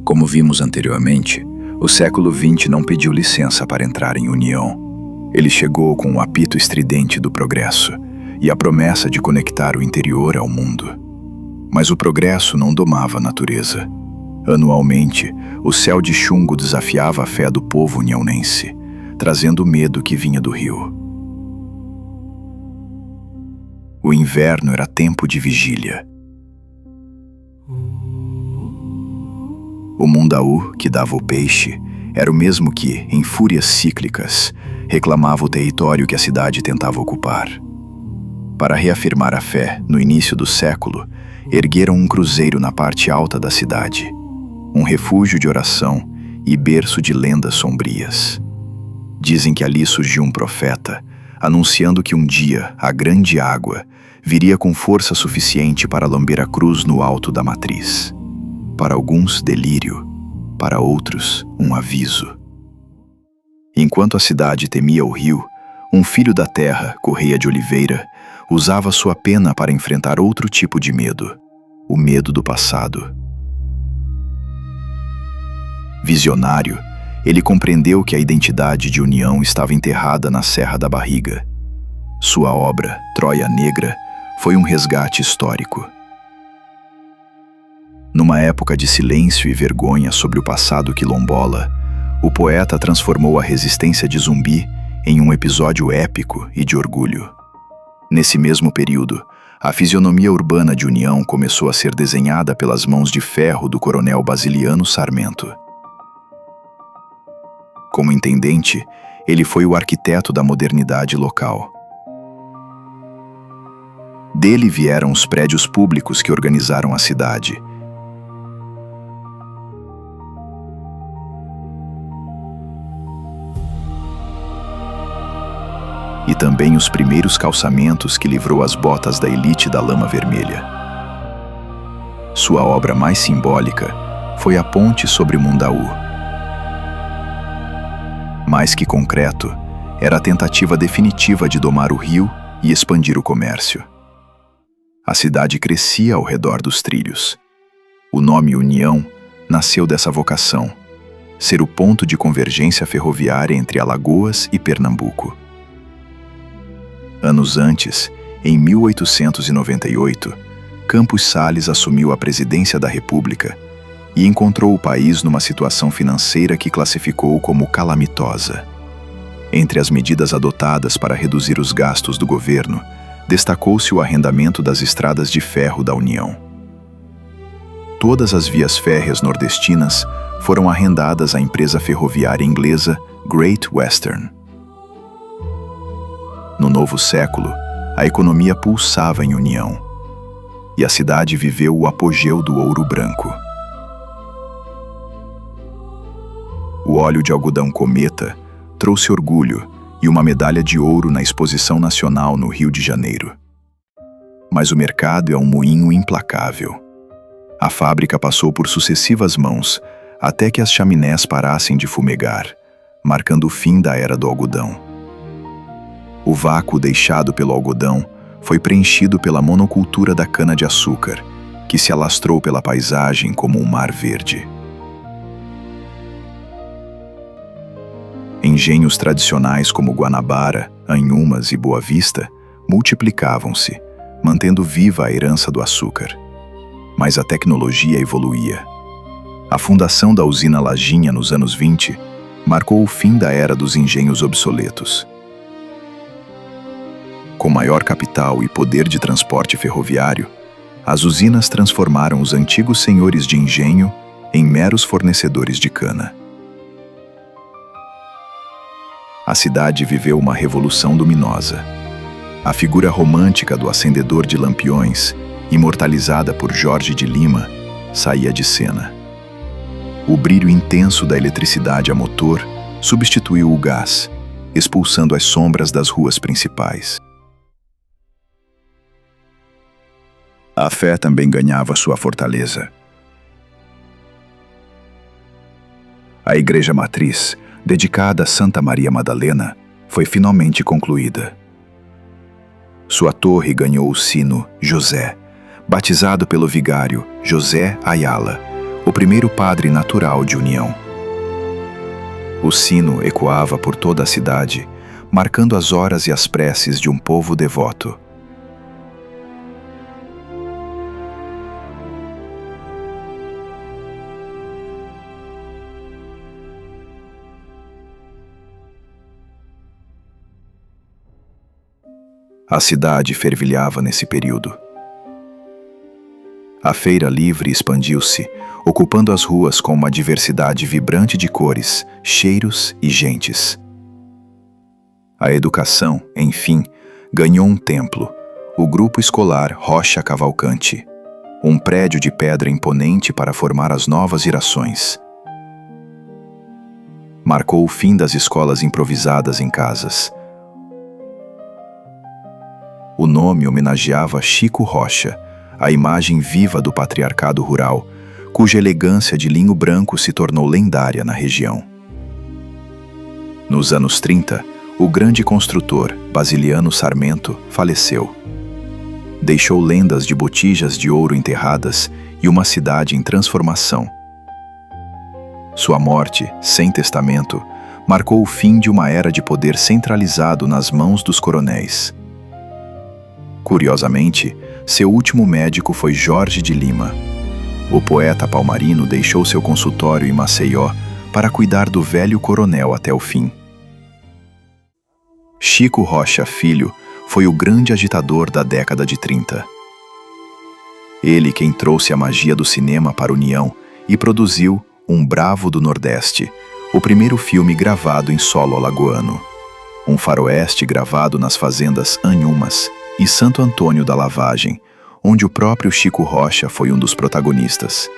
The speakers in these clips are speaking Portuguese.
Como vimos anteriormente, o século XX não pediu licença para entrar em união. Ele chegou com o apito estridente do progresso e a promessa de conectar o interior ao mundo. Mas o progresso não domava a natureza. Anualmente, o céu de chumbo desafiava a fé do povo uniãonense, trazendo o medo que vinha do rio. O inverno era tempo de vigília. O mundaú, que dava o peixe, era o mesmo que, em fúrias cíclicas, reclamava o território que a cidade tentava ocupar. Para reafirmar a fé, no início do século, ergueram um cruzeiro na parte alta da cidade, um refúgio de oração e berço de lendas sombrias. Dizem que ali surgiu um profeta, anunciando que um dia a grande água viria com força suficiente para lamber a cruz no alto da matriz. Para alguns, delírio, para outros, um aviso. Enquanto a cidade temia o rio, um filho da terra, Correia de Oliveira, usava sua pena para enfrentar outro tipo de medo, o medo do passado. Visionário, ele compreendeu que a identidade de união estava enterrada na Serra da Barriga. Sua obra, Troia Negra, foi um resgate histórico. Numa época de silêncio e vergonha sobre o passado quilombola, o poeta transformou a resistência de Zumbi em um episódio épico e de orgulho. Nesse mesmo período, a fisionomia urbana de União começou a ser desenhada pelas mãos de ferro do coronel Basiliano Sarmento. Como intendente, ele foi o arquiteto da modernidade local. Dele vieram os prédios públicos que organizaram a cidade. E também os primeiros calçamentos que livrou as botas da elite da lama vermelha. Sua obra mais simbólica foi a ponte sobre Mundaú. Mais que concreto, era a tentativa definitiva de domar o rio e expandir o comércio. A cidade crescia ao redor dos trilhos. O nome União nasceu dessa vocação, ser o ponto de convergência ferroviária entre Alagoas e Pernambuco. Anos antes, em 1898, Campos Salles assumiu a presidência da República e encontrou o país numa situação financeira que classificou como calamitosa. Entre as medidas adotadas para reduzir os gastos do governo, destacou-se o arrendamento das estradas de ferro da União. Todas as vias férreas nordestinas foram arrendadas à empresa ferroviária inglesa Great Western. No novo século, a economia pulsava em União, e a cidade viveu o apogeu do ouro branco. O óleo de algodão Cometa trouxe orgulho e uma medalha de ouro na Exposição Nacional no Rio de Janeiro. Mas o mercado é um moinho implacável. A fábrica passou por sucessivas mãos, até que as chaminés parassem de fumegar, marcando o fim da era do algodão. O vácuo deixado pelo algodão foi preenchido pela monocultura da cana-de-açúcar, que se alastrou pela paisagem como um mar verde. Engenhos tradicionais como Guanabara, Anhumas e Boa Vista multiplicavam-se, mantendo viva a herança do açúcar. Mas a tecnologia evoluía. A fundação da usina Lajinha nos anos 20 marcou o fim da era dos engenhos obsoletos. Com maior capital e poder de transporte ferroviário, as usinas transformaram os antigos senhores de engenho em meros fornecedores de cana. A cidade viveu uma revolução luminosa. A figura romântica do acendedor de lampiões, imortalizada por Jorge de Lima, saía de cena. O brilho intenso da eletricidade a motor substituiu o gás, expulsando as sombras das ruas principais. A fé também ganhava sua fortaleza. A Igreja Matriz, dedicada a Santa Maria Madalena, foi finalmente concluída. Sua torre ganhou o sino José, batizado pelo vigário José Ayala, o primeiro padre natural de União. O sino ecoava por toda a cidade, marcando as horas e as preces de um povo devoto. A cidade fervilhava nesse período. A feira livre expandiu-se, ocupando as ruas com uma diversidade vibrante de cores, cheiros e gentes. A educação, enfim, ganhou um templo, o Grupo Escolar Rocha Cavalcante, um prédio de pedra imponente para formar as novas gerações. Marcou o fim das escolas improvisadas em casas. O nome homenageava Chico Rocha, a imagem viva do patriarcado rural, cuja elegância de linho branco se tornou lendária na região. Nos anos 30, o grande construtor, Basiliano Sarmento, faleceu. Deixou lendas de botijas de ouro enterradas e uma cidade em transformação. Sua morte, sem testamento, marcou o fim de uma era de poder centralizado nas mãos dos coronéis. Curiosamente, seu último médico foi Jorge de Lima. O poeta palmarino deixou seu consultório em Maceió para cuidar do velho coronel até o fim. Chico Rocha Filho foi o grande agitador da década de 30. Ele quem trouxe a magia do cinema para a União e produziu Um Bravo do Nordeste, o primeiro filme gravado em solo alagoano. Um faroeste gravado nas fazendas Anhumas e Santo Antônio da Lavagem, onde o próprio Chico Rocha foi um dos protagonistas.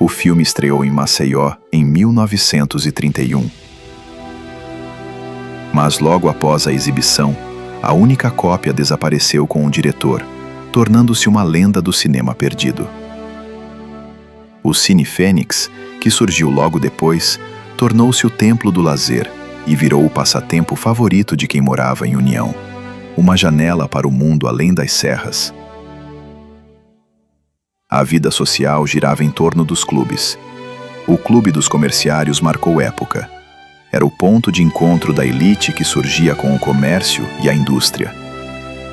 O filme estreou em Maceió em 1931. Mas logo após a exibição, a única cópia desapareceu com o diretor, tornando-se uma lenda do cinema perdido. O Cine Fênix, que surgiu logo depois, tornou-se o templo do lazer e virou o passatempo favorito de quem morava em União. Uma janela para o mundo além das serras. A vida social girava em torno dos clubes. O Clube dos Comerciários marcou época. Era o ponto de encontro da elite que surgia com o comércio e a indústria.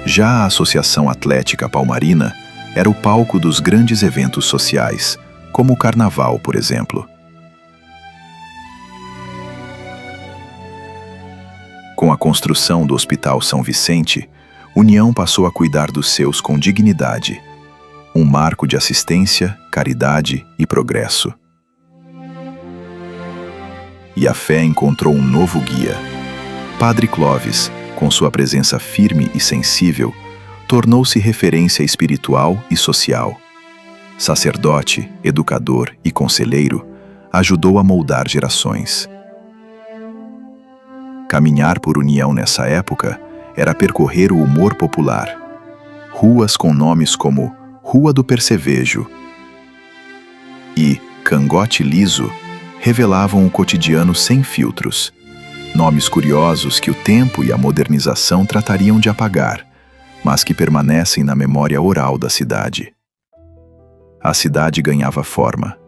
Já a Associação Atlética Palmarina era o palco dos grandes eventos sociais, como o Carnaval, por exemplo. Com a construção do Hospital São Vicente, União passou a cuidar dos seus com dignidade, um marco de assistência, caridade e progresso. E a fé encontrou um novo guia. Padre Clóvis, com sua presença firme e sensível, tornou-se referência espiritual e social. Sacerdote, educador e conselheiro, ajudou a moldar gerações. Caminhar por União nessa época era percorrer o humor popular. Ruas com nomes como Rua do Percevejo e Cangote Liso revelavam o cotidiano sem filtros. Nomes curiosos que o tempo e a modernização tratariam de apagar, mas que permanecem na memória oral da cidade. A cidade ganhava forma.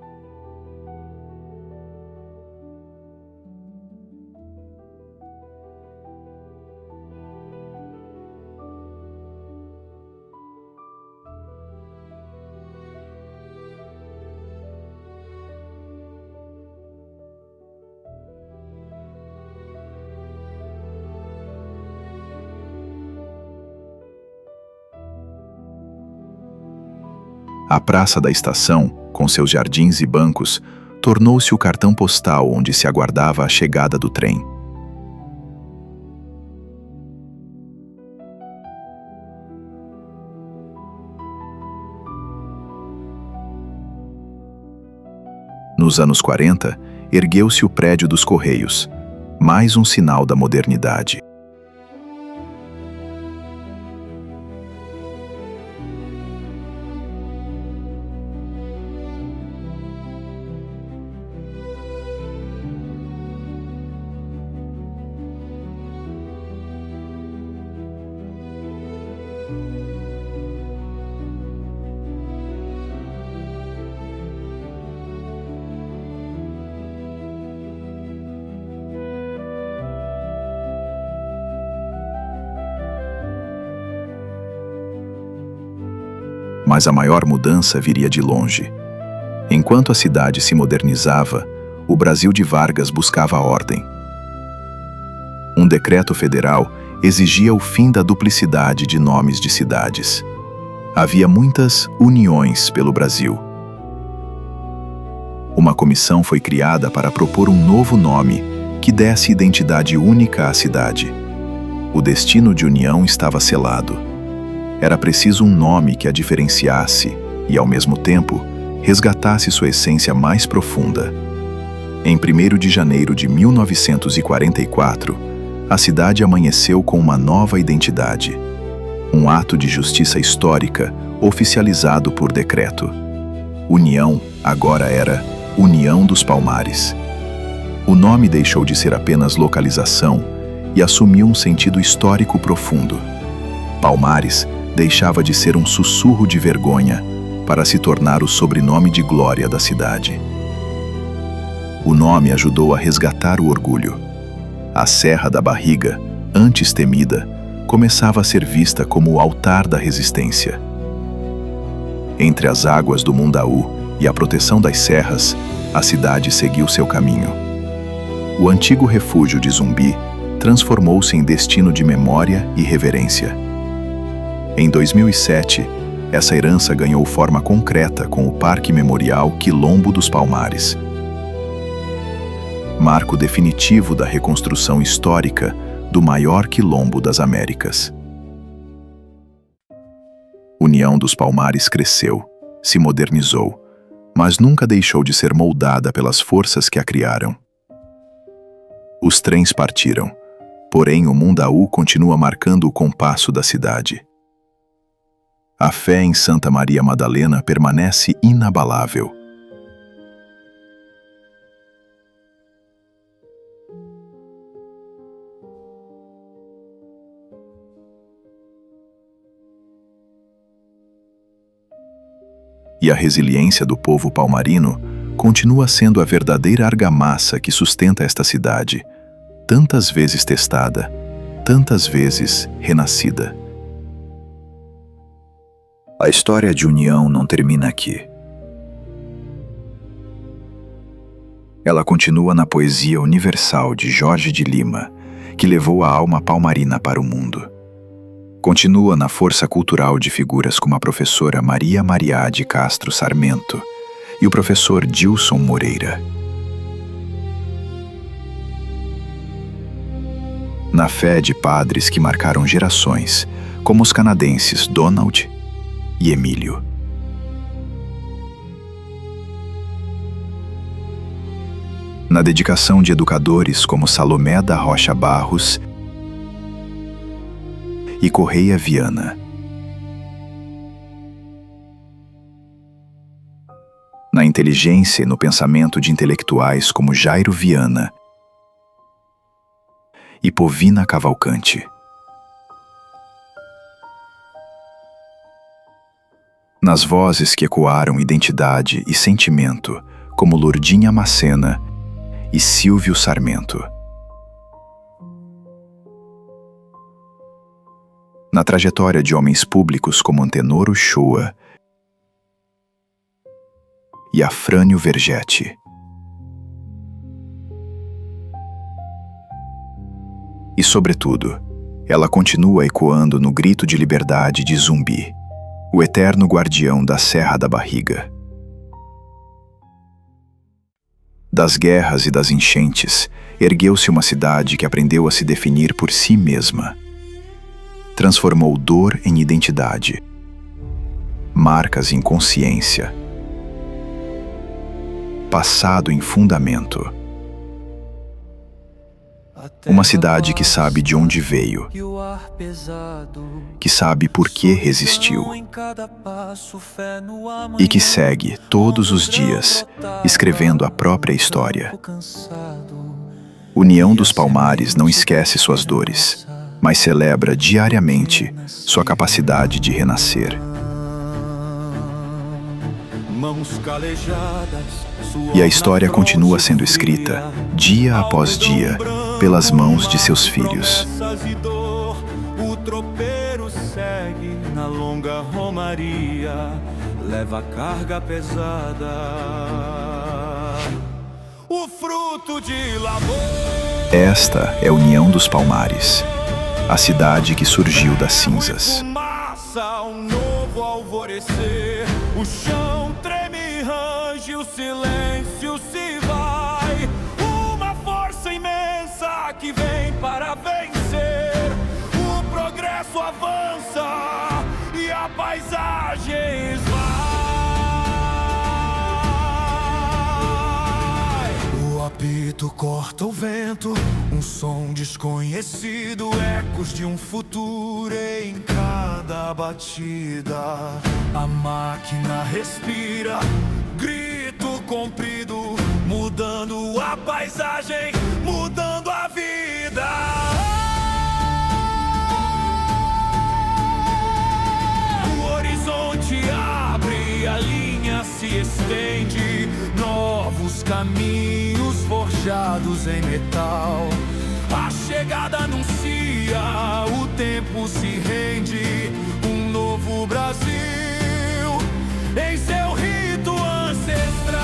A Praça da Estação, com seus jardins e bancos, tornou-se o cartão postal onde se aguardava a chegada do trem. Nos anos 40, ergueu-se o prédio dos Correios, mais um sinal da modernidade. Mas a maior mudança viria de longe. Enquanto a cidade se modernizava, o Brasil de Vargas buscava a ordem. Um decreto federal exigia o fim da duplicidade de nomes de cidades. Havia muitas uniões pelo Brasil. Uma comissão foi criada para propor um novo nome que desse identidade única à cidade. O destino de união estava selado. Era preciso um nome que a diferenciasse e, ao mesmo tempo, resgatasse sua essência mais profunda. Em 1º de janeiro de 1944, a cidade amanheceu com uma nova identidade. Um ato de justiça histórica oficializado por decreto. União agora era União dos Palmares. O nome deixou de ser apenas localização e assumiu um sentido histórico profundo. Palmares deixava de ser um sussurro de vergonha para se tornar o sobrenome de glória da cidade. O nome ajudou a resgatar o orgulho. A Serra da Barriga, antes temida, começava a ser vista como o altar da resistência. Entre as águas do Mundaú e a proteção das serras, a cidade seguiu seu caminho. O antigo refúgio de Zumbi transformou-se em destino de memória e reverência. Em 2007, essa herança ganhou forma concreta com o Parque Memorial Quilombo dos Palmares. Marco definitivo da reconstrução histórica do maior quilombo das Américas. União dos Palmares cresceu, se modernizou, mas nunca deixou de ser moldada pelas forças que a criaram. Os trens partiram, porém o Mundaú continua marcando o compasso da cidade. A fé em Santa Maria Madalena permanece inabalável. E a resiliência do povo palmarino continua sendo a verdadeira argamassa que sustenta esta cidade, tantas vezes testada, tantas vezes renascida. A história de união não termina aqui. Ela continua na poesia universal de Jorge de Lima, que levou a alma palmarina para o mundo. Continua na força cultural de figuras como a professora Maria Mariá de Castro Sarmento e o professor Dilson Moreira. Na fé de padres que marcaram gerações, como os canadenses Donald e Emílio. Na dedicação de educadores como Salomé da Rocha Barros e Correia Viana. Na inteligência e no pensamento de intelectuais como Jairo Viana e Povina Cavalcante. Nas vozes que ecoaram identidade e sentimento como Lourdinha Macena e Silvio Sarmento. Na trajetória de homens públicos como Antenor Uchoa e Afrânio Vergetti. E, sobretudo, ela continua ecoando no grito de liberdade de Zumbi, o eterno guardião da Serra da Barriga. Das guerras e das enchentes, ergueu-se uma cidade que aprendeu a se definir por si mesma. Transformou dor em identidade, marcas em consciência, passado em fundamento. Uma cidade que sabe de onde veio, que sabe por que resistiu e que segue todos os dias escrevendo a própria história. União dos Palmares não esquece suas dores, mas celebra diariamente sua capacidade de renascer. E a história continua sendo escrita, dia após dia, pelas mãos de seus filhos. segue na longa romaria, leva a carga pesada, o fruto de labor. Esta é a União dos Palmares, a cidade que surgiu das cinzas. Fumaça, um novo alvorecer, o chão treme, range, o silêncio se vai. Uma força imensa que vem para vencer. O progresso avança e a paisagem esvai. O apito corta o vento, um som desconhecido, ecos de um futuro em cada batida. A máquina respira, grito comprido, mudando a paisagem, mudando a vida. O horizonte abre, a linha se estende, novos caminhos forjados em metal. A chegada anuncia, o tempo se rende, um novo Brasil em seu rito ancestral.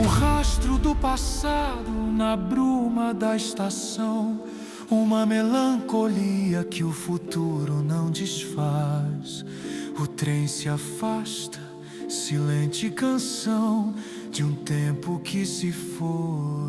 O rastro do passado na bruma da estação, uma melancolia que o futuro não desfaz. O trem se afasta, silente canção de um tempo que se foi.